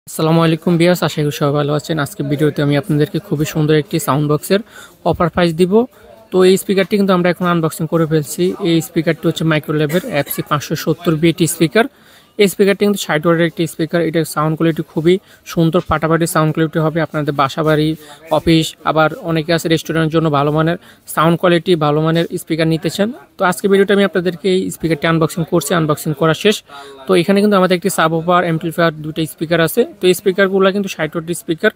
আসসালামু আলাইকুম বিয়াস, আশা করি সবাই ভালো আছেন। আজকে ভিডিওতে আমি আপনাদেরকে খুবই সুন্দর একটি সাউন্ড বক্সের অফার প্রাইস দিব। তো এই স্পিকারটি কিন্তু আমরা এখন আনবক্সিং করে ফেলছি। এই স্পিকারটি হচ্ছে মাইক্রোলেভের এফসি 570 বিটি স্পিকার। এই স্পিকারটি কিন্তু 60 ওয়াটের একটি স্পিকার। এটার সাউন্ড কোয়ালিটি খুবই সুন্দর, ফাটাফাটি সাউন্ড কোয়ালিটি হবে। আপনাদের বাসা বাড়ি, অফিস, আবার অনেকে আছে রেস্টুরেন্টের জন্য ভালো মানের সাউন্ড কোয়ালিটি, ভালো মানের স্পিকার নিতে চান। তো আজকে ভিডিওটা আমি আপনাদেরকে এই স্পিকারটি আনবক্সিং করছি। আনবক্সিং করা শেষ। তো এখানে কিন্তু আমাদের একটি সাবওুফার, অ্যাম্পলিফায়ার, দুটো স্পিকার আছে। তো এই স্পিকারগুলো কিন্তু 60 ওয়াটের স্পিকার।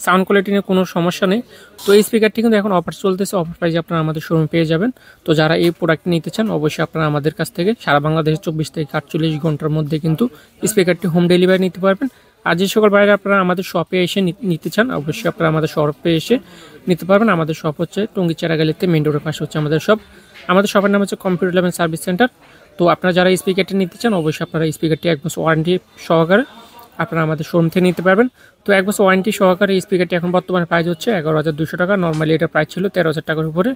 সাউন্ড কোয়ালিটি নিয়ে কোনো সমস্যা নেই। তো এই স্পিকারটি কিন্তু এখন অফার চলতেছে। অফার প্রাইসে আপনারা আমাদের শোরুমে পেয়ে যাবেন। তো যারা এই প্রোডাক্টটি নিতে চান অবশ্যই আপনারা আমাদের কাছ থেকে সারা বাংলাদেশে 24 থেকে 48 ঘন্টার মধ্যে কিন্তু স্পিকারটি হোম ডেলিভারি নিতে পারবেন। আর যে সকল বাইরে আপনারা আমাদের শপে এসে নিতে চান অবশ্যই আপনারা আমাদের শপে এসে নিতে পারবেন। আমাদের শপ হচ্ছে টঙ্গী চেরাগালিতে, মেইন রোডের পাশে হচ্ছে আমাদের শপ। আমাদের শপের নাম হচ্ছে কম্পিউটার লেভেল সার্ভিস সেন্টার। তো আপনারা যারা এই স্পিকারটি নিতে চান অবশ্যই আপনারা এই স্পিকারটি 1 বছর ওয়ারেন্টি সহকারে আপনারা আমাদের শোরুম থেকে নিতে পারবেন। তো 1 বছর ওয়ারেন্টি সহকারে এই স্পিকারটি এখন বর্তমানে প্রাইস হচ্ছে 11,200 টাকা। নর্মালি এটা প্রাইস ছিল 13,000 টাকার উপরে।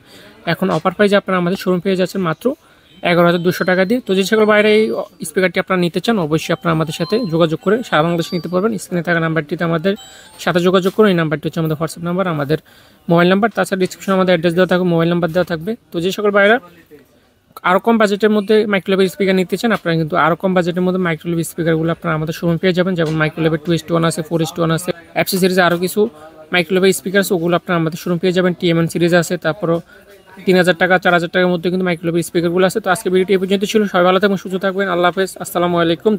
এখন অফার প্রাইসে আপনারা আমাদের শোরুম পেয়ে যাচ্ছেন মাত্র 11,200 টাকা দিয়ে। তো যে সকল বাইরে এই স্পিকারটি আপনারা নিতে চান অবশ্যই আপনারা আমাদের সাথে যোগাযোগ করে সারা বাংলাদেশে নিতে পারবেন। স্ক্রিনে থাকা নাম্বারটিতে আমাদের সাথে যোগাযোগ করুন। এই নাম্বারটি হচ্ছে আমাদের হোয়াটসঅ্যাপ নাম্বার, আমাদের মোবাইল নাম্বার। তাছাড়া ডিসক্রিপশনে আমাদের অ্যাড্রেস দেওয়া থাকবে, মোবাইল নাম্বার দেওয়া থাকবে। তো যে সকল বাইরে আরও কম বাজেটের মধ্যে মাইক্রোলেভের স্পিকার নিতে চান আপনারা কিন্তু আরও কম বাজেটের মধ্যে মাইক্রোলেভ স্পিকারগুলো আপনারা আমাদের শোরুমে পেয়ে যাবেন। যেমন মাইক্রোলেভের 2:1 আছে, 4:1 আছে, এফসি সিরিজে আরও কিছু মাইক্রোলেভের স্পিকার আছে, ওগুলো আপনারা আমাদের শোরুম পেয়ে যাবেন। টিএমএন সিরিজ আছে, তারপরও 3,000 টাকা 4,000 টাকার মধ্যে কিন্তু মাইক্রোলেভের স্পিকারগুলো আছে। তো আজকে ভিডিওটি এই পর্যন্ত ছিল। সবাই ভালো থাকবেন, সুস্থ থাকবেন। আল্লাহ হাফেজ, আসসালামু আলাইকুম।